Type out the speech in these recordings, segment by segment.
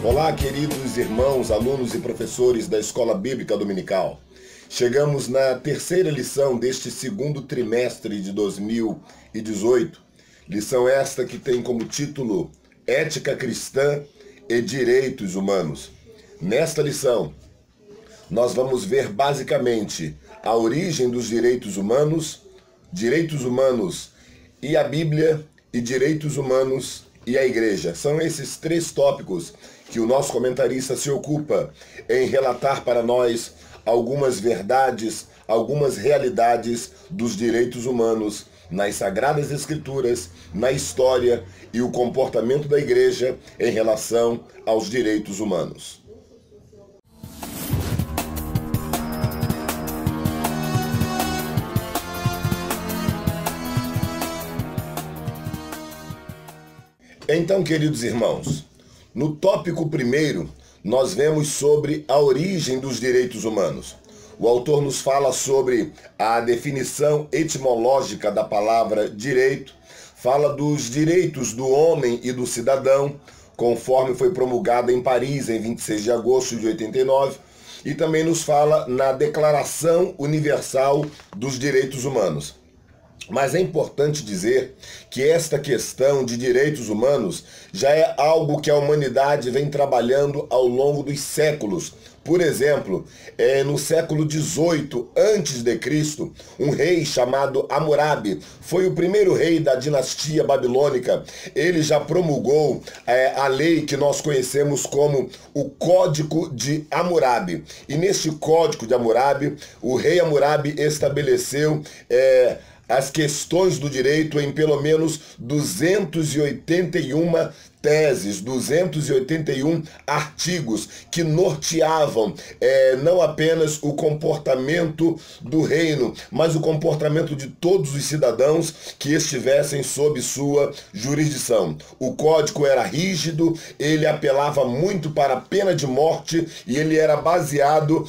Olá, queridos irmãos, alunos e professores da Escola Bíblica Dominical. Chegamos na terceira lição deste segundo trimestre de 2018. Lição esta que tem como título Ética Cristã e Direitos Humanos. Nesta lição, nós vamos ver basicamente a origem dos direitos humanos e a Bíblia, e direitos humanos e a Igreja. São esses três tópicos que o nosso comentarista se ocupa em relatar para nós algumas verdades, algumas realidades dos direitos humanos nas Sagradas Escrituras, na história e o comportamento da Igreja em relação aos direitos humanos. Então, queridos irmãos, no tópico primeiro, nós vemos sobre a origem dos direitos humanos. O autor nos fala sobre a definição etimológica da palavra direito, fala dos direitos do homem e do cidadão, conforme foi promulgada em Paris em 26 de agosto de 89, e também nos fala na Declaração Universal dos Direitos Humanos. Mas é importante dizer que esta questão de direitos humanos já é algo que a humanidade vem trabalhando ao longo dos séculos. Por exemplo, no século XVIII a.C., um rei chamado Hammurabi foi o primeiro rei da dinastia babilônica. Ele já promulgou a lei que nós conhecemos como o Código de Hammurabi. E neste Código de Hammurabi, o rei Hammurabi estabeleceu as questões do direito em pelo menos 281 teses, 281 artigos que norteavam não apenas o comportamento do reino, mas o comportamento de todos os cidadãos que estivessem sob sua jurisdição. O código era rígido, ele apelava muito para a pena de morte e ele era baseado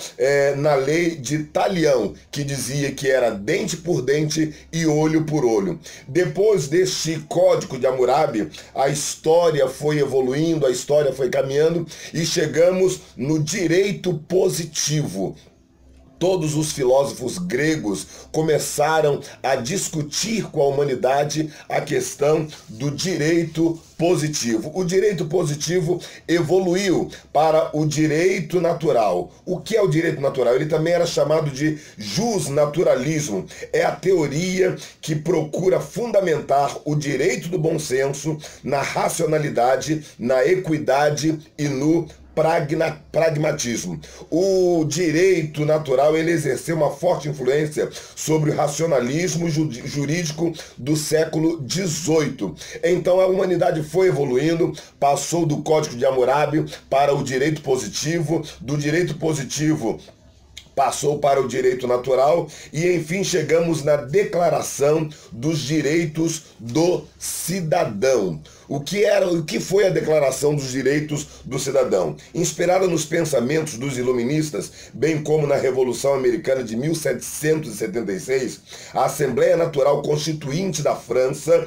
na lei de Talião, que dizia que era dente por dente e olho por olho. Depois deste Código de Hammurabi, a história foi evoluindo, a história foi caminhando e chegamos no direito positivo. Todos os filósofos gregos começaram a discutir com a humanidade a questão do direito positivo. O direito positivo evoluiu para o direito natural. O que é o direito natural? Ele também era chamado de jusnaturalismo. É a teoria que procura fundamentar o direito do bom senso na racionalidade, na equidade e no pragmatismo. O direito natural ele exerceu uma forte influência sobre o racionalismo jurídico do século XVIII. Então a humanidade foi evoluindo, passou do Código de Hammurabi para o direito positivo, do direito positivo passou para o direito natural e, enfim, chegamos na Declaração dos Direitos do Cidadão. O que foi a Declaração dos Direitos do Cidadão? Inspirada nos pensamentos dos iluministas, bem como na Revolução Americana de 1776, a Assembleia Natural Constituinte da França,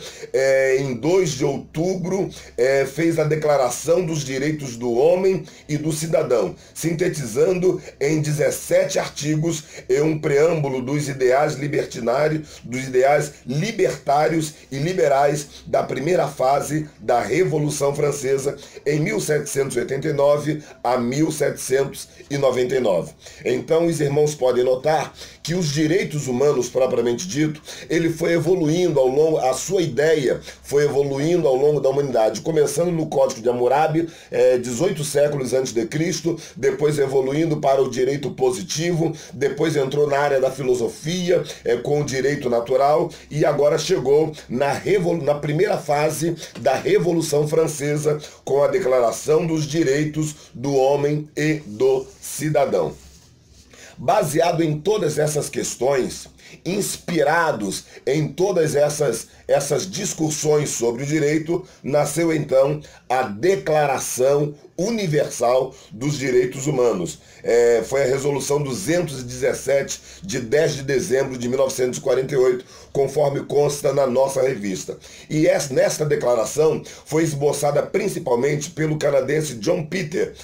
em 2 de outubro, fez a Declaração dos Direitos do Homem e do Cidadão, sintetizando em 17 artigos e um preâmbulo dos ideais libertários e liberais da primeira fase da Revolução Francesa em 1789 a 1799. Então os irmãos podem notar que os direitos humanos propriamente dito, ele foi evoluindo ao longo, a sua ideia foi evoluindo ao longo da humanidade, começando no Código de Hammurabi, 18 séculos antes de Cristo, depois evoluindo para o direito positivo, depois entrou na área da filosofia com o direito natural e agora chegou na primeira fase da Revolução Francesa com a Declaração dos Direitos do Homem e do Cidadão. Baseado em todas essas questões, inspirados em todas essas discussões sobre o direito, nasceu então a Declaração Universal dos Direitos Humanos. Foi a Resolução 217, de 10 de dezembro de 1948, conforme consta na nossa revista. E nesta declaração foi esboçada principalmente pelo canadense John Peter,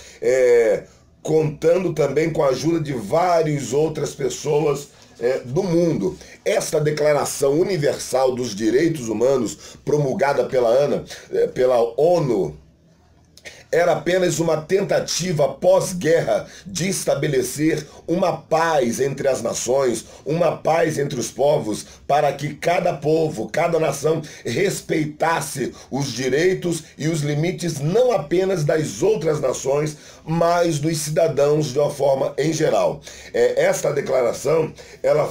contando também com a ajuda de várias outras pessoas do mundo. Esta Declaração Universal dos Direitos Humanos, promulgada pela ONU, era apenas uma tentativa pós-guerra de estabelecer uma paz entre as nações, uma paz entre os povos, para que cada povo, cada nação respeitasse os direitos e os limites não apenas das outras nações, mas dos cidadãos de uma forma em geral. Esta declaração ela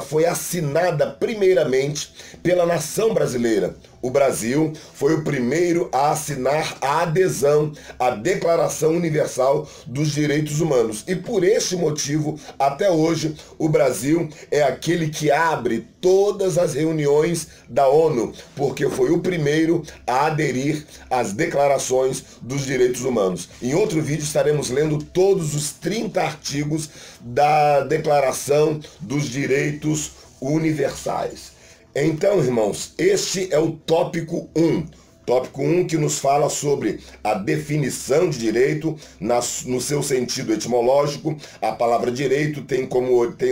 foi assinada primeiramente pela nação brasileira. O Brasil foi o primeiro a assinar a adesão à Declaração Universal dos Direitos Humanos. E por este motivo, até hoje, o Brasil é aquele que abre todas as reuniões da ONU, porque foi o primeiro a aderir às declarações dos direitos humanos. Em outro vídeo estaremos lendo todos os 30 artigos da Declaração dos Direitos Universais. Então, irmãos, este é o tópico 1. Tópico 1 que nos fala sobre a definição de direito no seu sentido etimológico. A palavra direito tem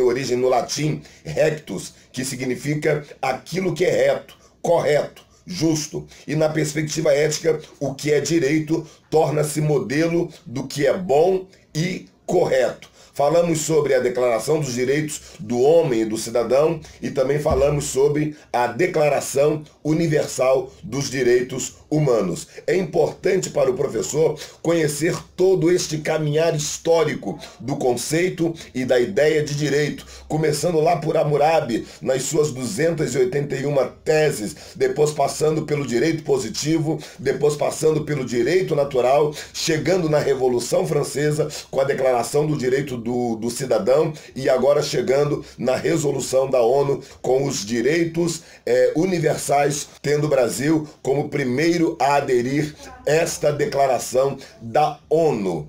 origem no latim rectus, que significa aquilo que é reto, correto, justo. E na perspectiva ética, o que é direito torna-se modelo do que é bom e correto. Falamos sobre a Declaração dos Direitos do Homem e do Cidadão e também falamos sobre a Declaração Universal dos Direitos Humanos. É importante para o professor conhecer todo este caminhar histórico do conceito e da ideia de direito, começando lá por Hammurabi, nas suas 281 teses, depois passando pelo direito positivo, depois passando pelo direito natural, chegando na Revolução Francesa com a Declaração do Direito do Cidadão e agora chegando na resolução da ONU com os direitos universais, tendo o Brasil como primeiro a aderir esta declaração da ONU.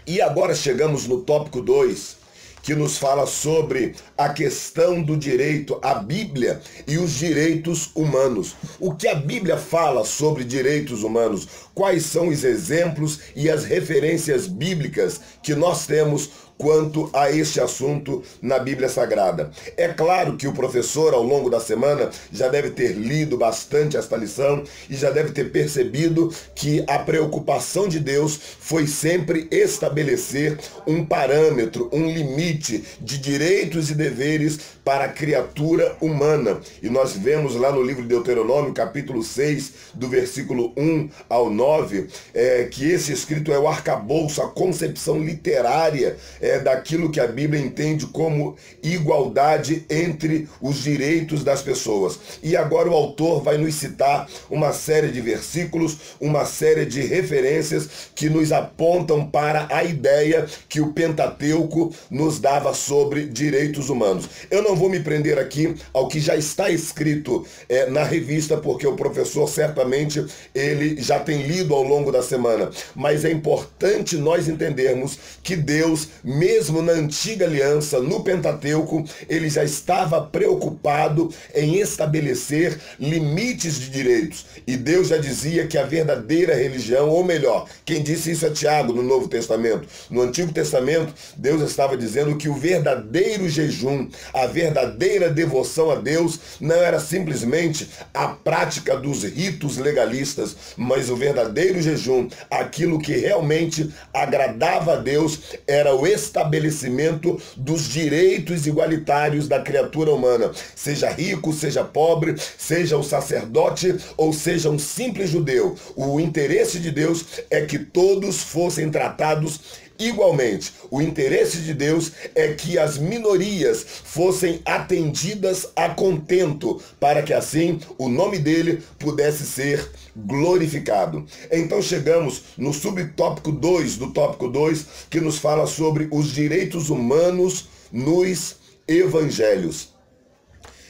E agora chegamos no tópico 2, que nos fala sobre a questão do direito, a Bíblia e os direitos humanos. O que a Bíblia fala sobre direitos humanos? Quais são os exemplos e as referências bíblicas que nós temos quanto a este assunto na Bíblia Sagrada? É claro que o professor, ao longo da semana, já deve ter lido bastante esta lição e já deve ter percebido que a preocupação de Deus foi sempre estabelecer um parâmetro, um limite de direitos e deveres para a criatura humana. E nós vemos lá no livro de Deuteronômio, capítulo 6, do versículo 1 ao 9, que esse escrito é o arcabouço, a concepção literária daquilo que a Bíblia entende como igualdade entre os direitos das pessoas. E agora o autor vai nos citar uma série de versículos, uma série de referências que nos apontam para a ideia que o Pentateuco nos dava sobre direitos humanos. Eu não vou me prender aqui ao que já está escrito na revista, porque o professor certamente ele já tem lido ao longo da semana, mas é importante nós entendermos que Deus, mesmo na antiga aliança, no Pentateuco, ele já estava preocupado em estabelecer limites de direitos. E Deus já dizia que a verdadeira religião, ou melhor, quem disse isso é Tiago no Novo Testamento. No Antigo Testamento, Deus estava dizendo que o verdadeiro jejum, a verdadeira devoção a Deus, não era simplesmente a prática dos ritos legalistas, mas o verdadeiro jejum, aquilo que realmente agradava a Deus, era o estabelecimento dos direitos igualitários da criatura humana, seja rico, seja pobre, seja um sacerdote ou seja um simples judeu. O interesse de Deus é que todos fossem tratados Igualmente, o interesse de Deus é que as minorias fossem atendidas a contento, para que assim o nome dele pudesse ser glorificado. Então chegamos no subtópico 2 do tópico 2, que nos fala sobre os direitos humanos nos evangelhos.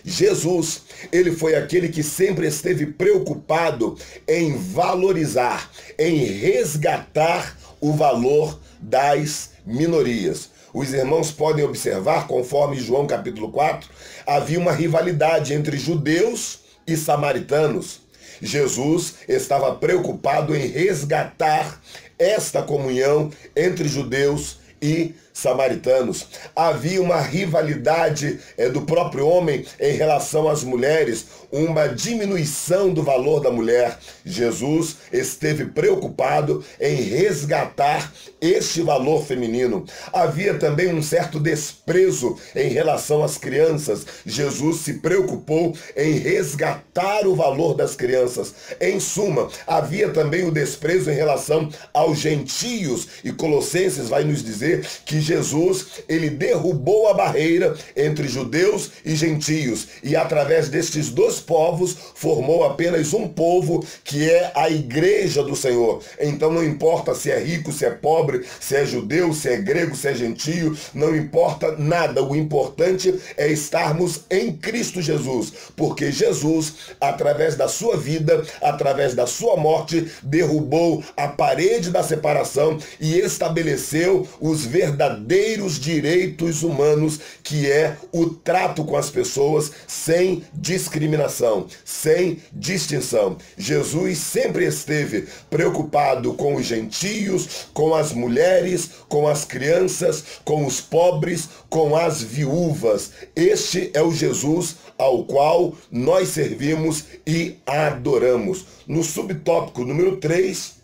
Jesus, ele foi aquele que sempre esteve preocupado em valorizar, em resgatar o valor das minorias. Os irmãos podem observar, conforme João capítulo 4, havia uma rivalidade entre judeus e samaritanos. Jesus estava preocupado em resgatar esta comunhão entre judeus e samaritanos. Havia uma rivalidade do próprio homem em relação às mulheres, uma diminuição do valor da mulher. Jesus esteve preocupado em resgatar este valor feminino. Havia também um certo desprezo em relação às crianças. Jesus se preocupou em resgatar o valor das crianças. Em suma, havia também o desprezo em relação aos gentios, e Colossenses vai nos dizer que Jesus, ele derrubou a barreira entre judeus e gentios, e através destes dois povos formou apenas um povo, que é a igreja do Senhor. Então não importa se é rico, se é pobre, se é judeu, se é grego, se é gentio, não importa nada. O importante é estarmos em Cristo Jesus, porque Jesus, através da sua vida, através da sua morte, derrubou a parede da separação e estabeleceu os verdadeiros direitos humanos, que é o trato com as pessoas sem discriminação, sem distinção. Jesus sempre esteve preocupado com os gentios, com as mulheres, com as crianças, com os pobres, com as viúvas. Este é o Jesus ao qual nós servimos e adoramos. No subtópico número 3,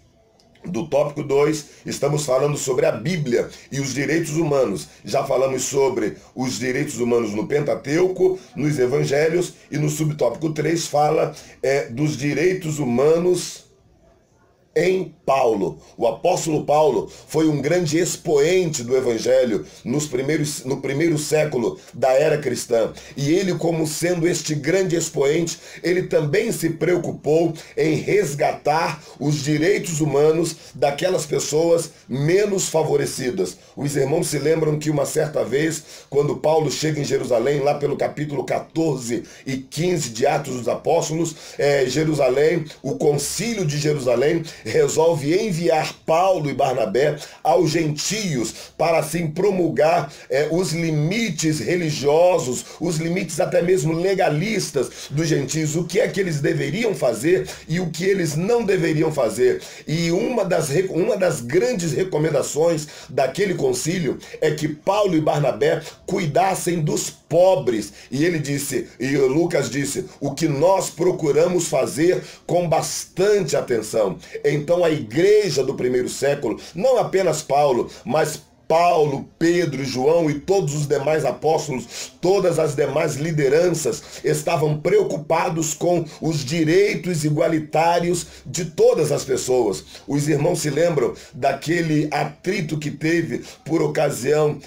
do tópico 2, estamos falando sobre a Bíblia e os direitos humanos. Já falamos sobre os direitos humanos no Pentateuco, nos Evangelhos, e no subtópico 3 fala dos direitos humanos em Paulo. O apóstolo Paulo foi um grande expoente do evangelho no primeiro século da era cristã. E ele, como sendo este grande expoente, ele também se preocupou em resgatar os direitos humanos daquelas pessoas menos favorecidas. Os irmãos se lembram que uma certa vez, quando Paulo chega em Jerusalém, lá pelo capítulo 14 e 15 de Atos dos Apóstolos, Jerusalém, o concílio de Jerusalém, resolve enviar Paulo e Barnabé aos gentios para assim promulgar os limites religiosos, os limites até mesmo legalistas dos gentios, o que é que eles deveriam fazer e o que eles não deveriam fazer. E uma das grandes recomendações daquele concílio é que Paulo e Barnabé cuidassem dos pobres. E ele disse, e Lucas disse, o que nós procuramos fazer com bastante atenção. Então a igreja do primeiro século, não apenas Paulo, mas Paulo, Pedro, João e todos os demais apóstolos, todas as demais lideranças estavam preocupados com os direitos igualitários de todas as pessoas. Os irmãos se lembram daquele atrito que teve por ocasião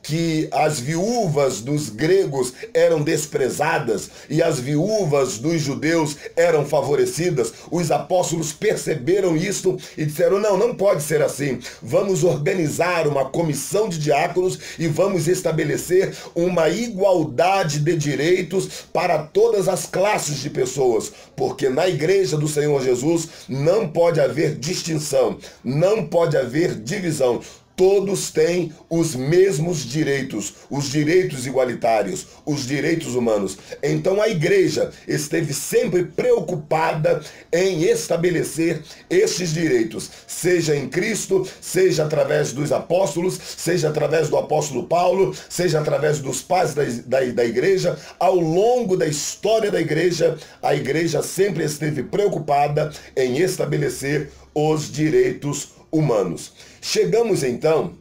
que as viúvas dos gregos eram desprezadas e as viúvas dos judeus eram favorecidas. Os apóstolos perceberam isso e disseram, não pode ser assim. Vamos organizar uma comissão de diáconos e vamos estabelecer uma igualdade de direitos para todas as classes de pessoas, porque na igreja do Senhor Jesus não pode haver distinção, não pode haver divisão. Todos têm os mesmos direitos, os direitos igualitários, os direitos humanos. Então a igreja esteve sempre preocupada em estabelecer estes direitos, seja em Cristo, seja através dos apóstolos, seja através do apóstolo Paulo, seja através dos pais da igreja. Ao longo da história da igreja, a igreja sempre esteve preocupada em estabelecer os direitos humanos. Chegamos então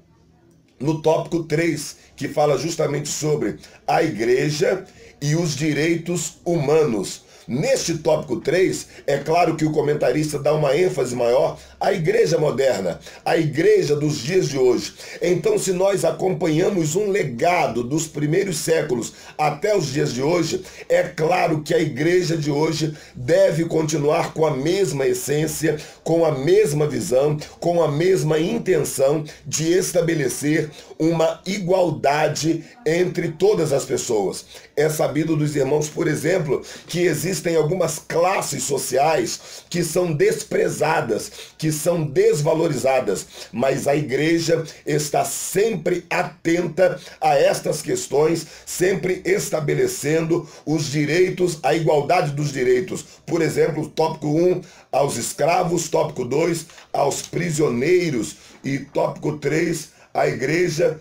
no tópico 3, que fala justamente sobre a igreja e os direitos humanos. Neste tópico 3, é claro que o comentarista dá uma ênfase maior à igreja moderna, à igreja dos dias de hoje. Então, se nós acompanhamos um legado dos primeiros séculos até os dias de hoje, é claro que a igreja de hoje deve continuar com a mesma essência, com a mesma visão, com a mesma intenção de estabelecer uma igualdade entre todas as pessoas. É sabido dos irmãos, por exemplo, que existem algumas classes sociais que são desprezadas, que são desvalorizadas, mas a igreja está sempre atenta a estas questões, sempre estabelecendo os direitos, a igualdade dos direitos. Por exemplo, tópico 1, aos escravos, tópico 2, aos prisioneiros e tópico 3, a igreja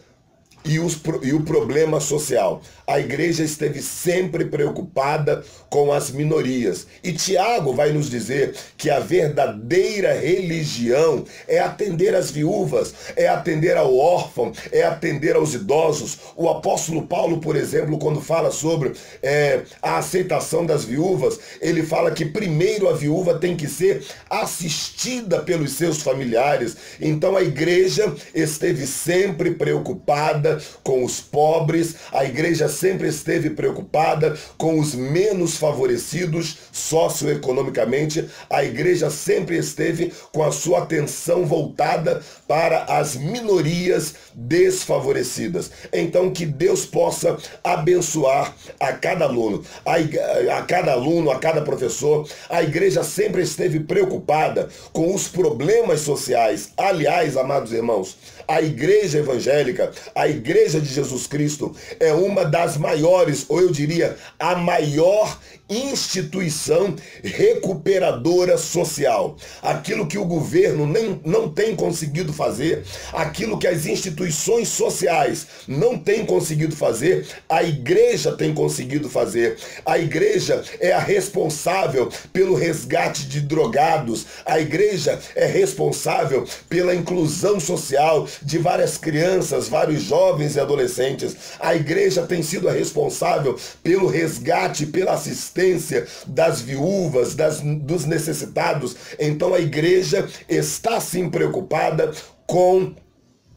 e o problema social. A igreja esteve sempre preocupada com as minorias. E Tiago vai nos dizer que a verdadeira religião é atender às viúvas, é atender ao órfão, é atender aos idosos. O apóstolo Paulo, por exemplo, quando fala sobre a aceitação das viúvas, ele fala que primeiro a viúva tem que ser assistida pelos seus familiares. Então a igreja esteve sempre preocupada com os pobres, a igreja sempre esteve preocupada com os menos favorecidos socioeconomicamente, a igreja sempre esteve com a sua atenção voltada para as minorias desfavorecidas. Então que Deus possa abençoar a cada aluno, a cada professor. A igreja sempre esteve preocupada com os problemas sociais. Aliás, amados irmãos, a igreja evangélica, a igreja de Jesus Cristo, é uma das maiores, ou eu diria, a maior instituição recuperadora social. Aquilo que o governo não tem conseguido fazer, aquilo que as instituições sociais não têm conseguido fazer, a igreja tem conseguido fazer. A igreja é a responsável pelo resgate de drogados, a igreja é responsável pela inclusão social de várias crianças, vários jovens e adolescentes. A igreja tem sido a responsável pelo resgate, pela assistência das viúvas, dos necessitados. Então a igreja está sim preocupada com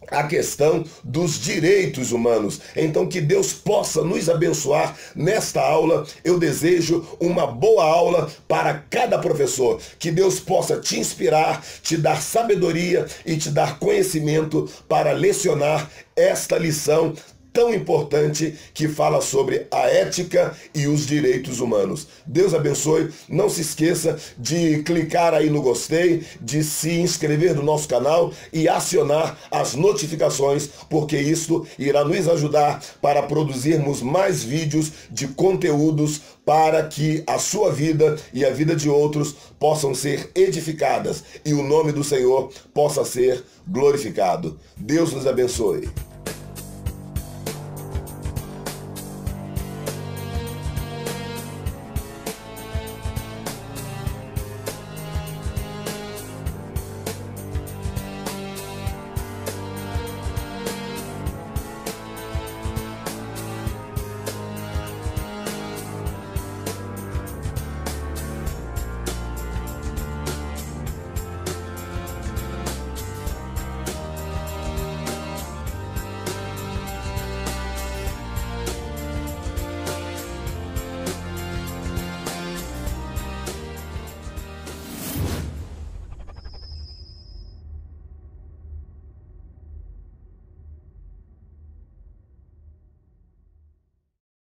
a questão dos direitos humanos. Então que Deus possa nos abençoar nesta aula. Eu desejo uma boa aula para cada professor. Que Deus possa te inspirar, te dar sabedoria e te dar conhecimento para lecionar esta lição tão importante que fala sobre a ética e os direitos humanos. Deus abençoe. Não se esqueça de clicar aí no gostei, de se inscrever no nosso canal e acionar as notificações, porque isso irá nos ajudar para produzirmos mais vídeos de conteúdos para que a sua vida e a vida de outros possam ser edificadas e o nome do Senhor possa ser glorificado. Deus nos abençoe.